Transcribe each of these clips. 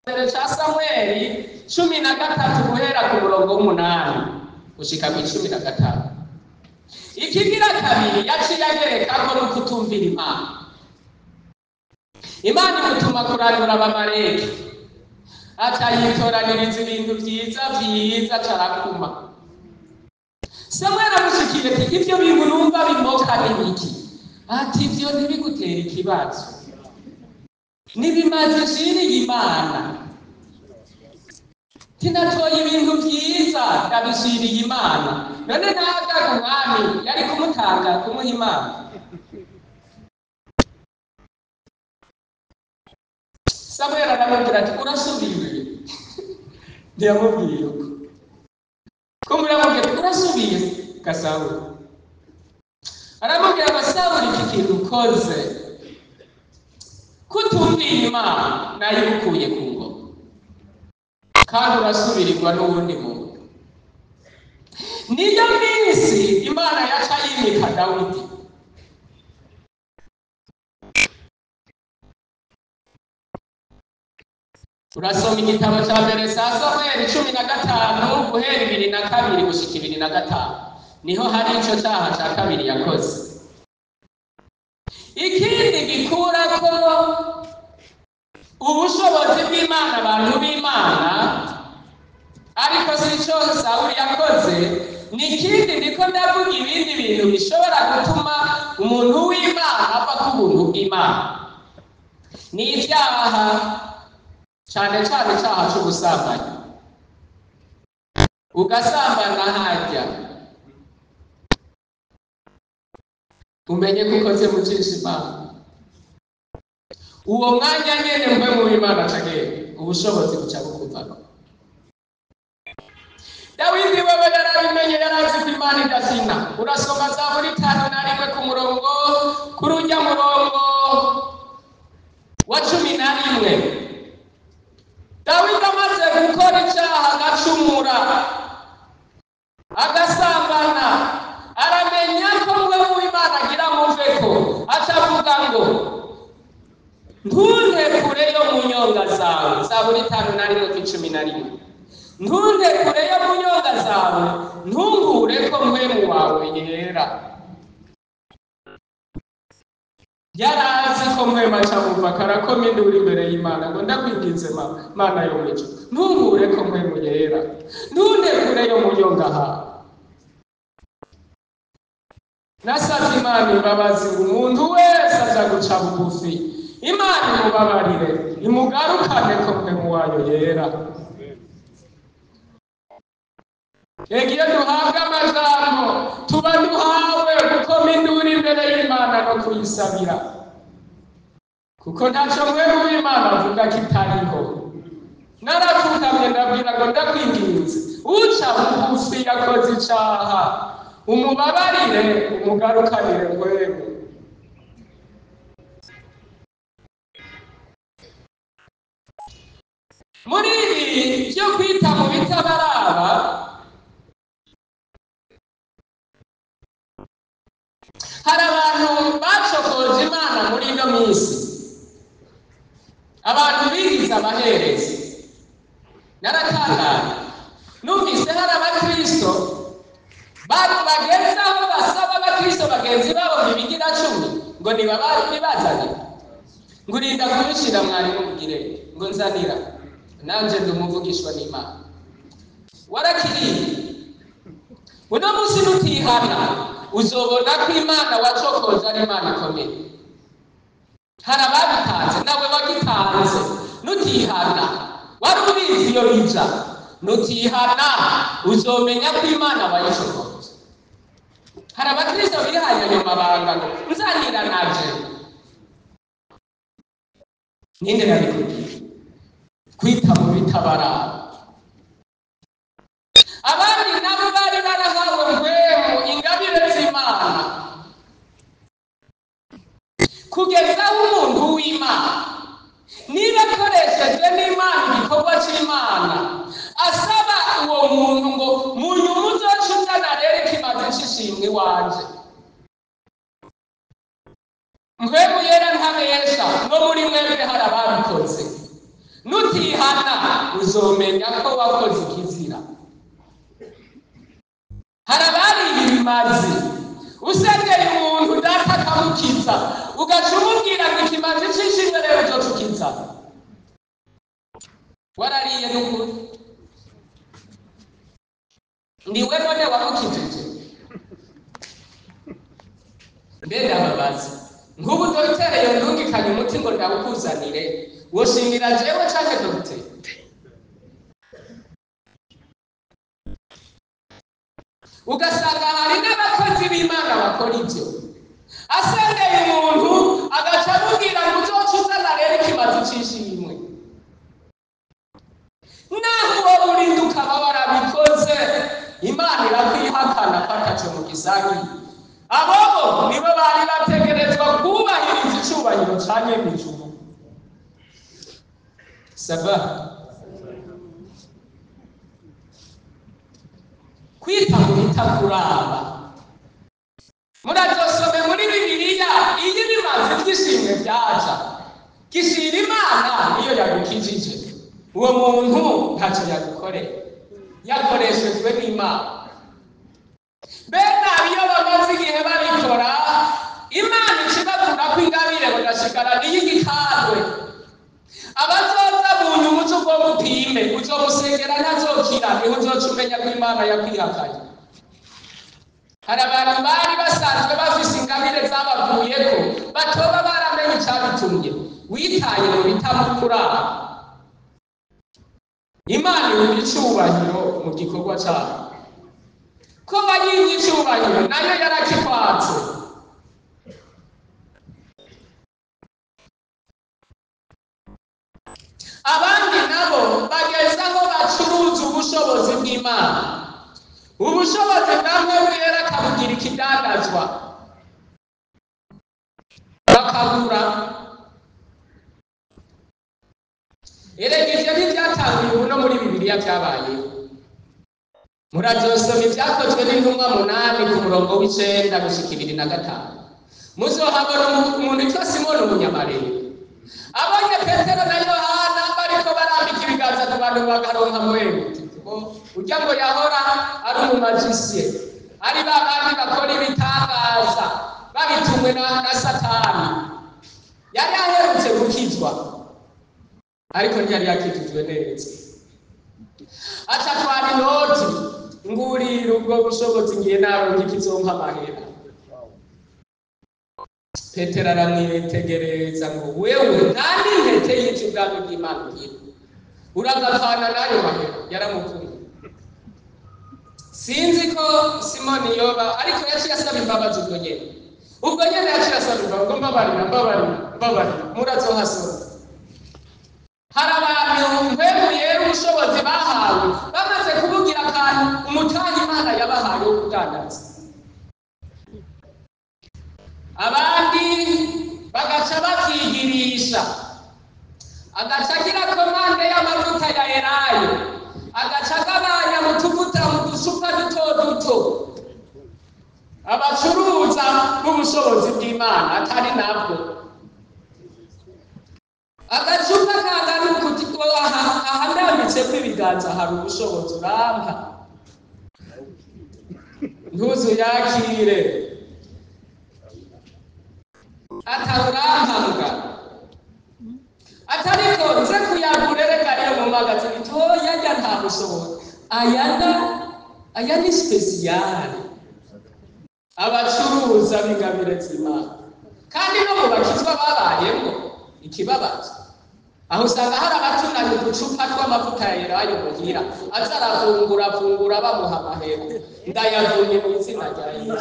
mbere ca Samweli 13 guhera ku murongo w'umunani gushika ku 15. Ikigira kabiri yaciye agereka ko no kutumvira Imana. Imana imutuma kurandura abamareki, aca yitoraniriza ibintu vyiza carakuma. Samweli amushikiye ati ivyo bintu numva bimoka n'ibiki? Ati ivyo ntibigutera ikibazo, nibimaze nshiriye Imana. Tinatoye ibintu vyiza ndabishiriye Imana. None naga umwami yari kumutanga kumuha Imana. Samweli aramubwira ati urasubiye. Ndiyamubwiye uko. Kumurabwira urasubiye Sawuli. Aramubwira Sawuli iki kintu ukoze kutumvira Imana nayo ukuye ku ngoma, kandi urasubirirwa n'uwundi muntu. Niyo minsi Imana yaca yimika Dawidi. Urasoma igitabo ca mbere sa Samweli 15 guhera 2 gushika 5. Niho hari ico cyaha ca kabiri yakoze. Ikindi gikurako ubushobozi bw'Imana abantu b'Imana, ariko sico Sawuli yakoze. Nikindi ndiko ndavuga ibindi bintu bishobora gutuma umuntu w'Imana ava ku buntu bw'Imana. Ni ivyaha cyane icyaha cy'ubusambanyi. Ugasambana harya umenye ko ukoze mu Imana. Uwo mwanya nyene mbe mu Imana cagere ubushobozi buca bukuvako. Dawidi wewe yarabimenye, yarazi ko Imana idasina. Urasoma Zaburi 5 ku murongo kurujya murongo wa 11. Dawidi amaze gukora icyaha agacumura agasambana, aramenya ko we mu Imana agira muveko, acavuga ngo ntunte kure yo mu nyonga zawe. Zaburi 5:11. Ntunte kure yo mu nyonga zawe, ntungure ko mpwemu wawe yera. Yarazi ko mpwema camuva karakoma induru imbere y'Imana ngo ndakwinginze Mana yo mu ijuru, ntungure ko mpwemu yera, ntunte kure yo mu nyonga hawe. Nasavye Imana imbabazi umuntu wese aza guca bugufi. Imana imubabarire, imugarukane ko mpwemu wayo yera. Egiye duhabwa amajambo tuba duhawe gukoma induru imbere y'Imana no kuyisabira, kuko ntaco mpwemu w'Imana avuga kitariho. Narafukamye ndabwira ngo ndakwinginze uca bugufi yakoze icaha umubabarire, umugarukanire mpwemu. Muri ibi byo kwita mu bitabaraba, hari abantu bacokoje Imana muri ino minsi, abantu bigize abaherezi. Naratangaye numvise hari abakristo bageze aho basaba abakristo bagenzi babo ibigira 10 ngo nibazane, ngo urinda kubishira mwarimu mugire ngo nzanira nanje ndumuvugishwa n'Imana. Warakiriye uno musi nutihana uzobona ko Imana wacokoje ari Imana ikomeye. Hari ababitanze nawe wagitanze, nutihana wari ubizi iyo bija, nutihana uzomenya ko Imana wayicokoje. Hari abakristo bihaye ayo mabanga ngo nzanira naje. Ninde nabikubwiye kwita mu bitabaraba. Abandi nabo bari barahawe mpwemu ingabire z'Imana, kugeza umuntu w'Imana niba akoreshejwe n'Imana igikorwa cy'Imana, asaba uwo muntu ngo mu nyungu zacu nzanarere kimaze cy'ishimwe wanje. Mpwemu yera ntabesha, no muri mwebwe hari ababikoze. nutihana uzomenya ko wakoze ikizira. Harabari ibimazi usengera umuntu data akamukiza ugaca umubwira ngo ikimazi c'ishimwe rero cyo tukiza warariye n'ukuri ndiwe none wamukijije mbere ababazi nk'ubu dogiteri yondungikanye umuti ngo ndawukuzanire woshimira jewe canke dogiteri? Ugasanga hari n'abakozi b'Imana bakora ibyo asengeye umuntu agaca amubwira ngo uzoca uzana rero ikimazi c'ishimwe naho wowe urinda ukaba warabikoze Imana irakwihakana ko ataco mu gisagi. Abo nibo bari bategerezwa kubahiriza icubahiro ca nyemijuru. Saba kwita mu bitakuraba murazosome muri Bibiliya iyo ibimazi by'ishimwe byaja gishira Imana niyo yagukijije uwo muntu ntacyo yagukoreye yakoreshejwe n'Imana. Bene iyo bamaze igihe babikora Imana ikibakura ko ingabire bagashikara n'iy'igikandwe abazoza buntu umuco ubwo bupime uzomusengera ntazokira niho uzoca umenya ko Imana yakwihakanye. Hari abantu bari basanzwe bafise ingabire zabavuyeko batoba baramenye icabitumye witaye mu bitamukura. Imana iha icubahiro mu gikorwa cayo ko bayiha icubahiro nayo yarakikwatse. Abandi nabo bageza aho bacuruza ubushobozi bw'Imana. Ubushobozi bwamwe bwera akabugira ikidandazwa bakagura. Erega ivyo ntibyatanguye ubu no muri Bibiliya vyabayeho. Murazosoma ibyakozwe n'intumwa 8 ku murongo w'9 gushika 25. Muzohabona umuntu witwa Simoni Umunyamarere abonye Petero na Yohana bariko barambika ibiganza ku bantu bagaronka mwemwe urya ngo yahora ari umumagisiye ari babandi bakora ibitangaza babitumwe na Satani yari aherutse gukizwa ariko ntiyari yakijijwe neza. Aca twari inoti ngurira ubwo bushobozi ngiye naronka ikizompa amahera. Petero aramwitegereza ngo wewe nta n'intete y'ubwami bw'Imana ugira uragapfana nayo mahera. Yaramukunda. Sinzi ko Simoni yoba ariko yaciye asaba imbabazi ubwo nyene yaciye asaba imbabazi ngo mbabarira murazohasoma. Hari abantu mbemuyera ubushobozi bahawe bamaze kubugira akantu umutanga Imana yabahaye wo kudandaza. Abandi bagaca bakigirisha agaca agira komande y'amavuta ya elayo agaca agabanya mu tuvuta mu ducupa duto duto. Abacuruza b'ubushobozi bw'Imana atari nabwo agacupa kangana ukutiko ahandambitseko ibiganza hari ubushobozi urampa ntuzuyakire atarurampa atariko nze kuyagura reka iyo mu magazini toya ajya nta bushobozi aya ni spesiyali abacuruza b'ingabire z'Imana kandi no mu bakizwa babayemo ikibabaza aho usanga hari abatunanye uducupa tw'amavuta ya elayo muhira aza aravungura bamuha amahera. Ndayavunye mu izina rya Yesu.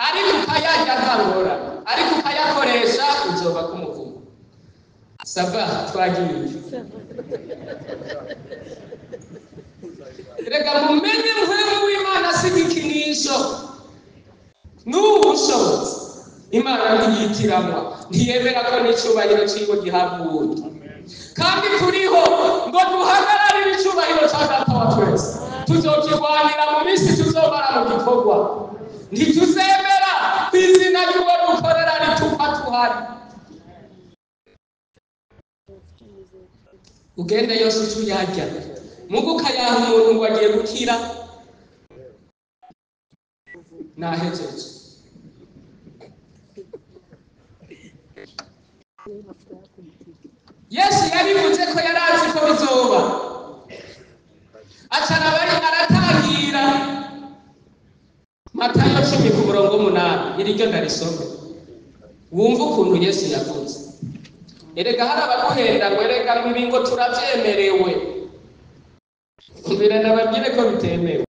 Ariko ukayarya ntangora ariko ukayakoresha uzoba kumuvumo. Saba twagiye rega mumenye mpwemu w'Imana sigikinisho n'ubushobozi Imana ntiyitiranwa ntiyemera ko n'icubahiro ciwe gihavuye kandi turiho ngo duhagararire icubahiro ca Data wa twese tuzokirwanira mu minsi tuzomara mu gikorwa. Ntituzemera kw'izina ry'uwo dukorera ritupa tuhari. Ugende yose uca uyarya mugu ukayaha umuntu ngo agiye gukira nahejeje. Yesu yabivuze ko yarazi ko bizoba, acana bari aratangira Matayo 10:8 iri ryo ndarisome wumva ukuntu Yesu yavuze. Erega hari abaguhenda ngo erega ngo ibi ngo turavyemerewe, mbere nababwire ko bitemewe.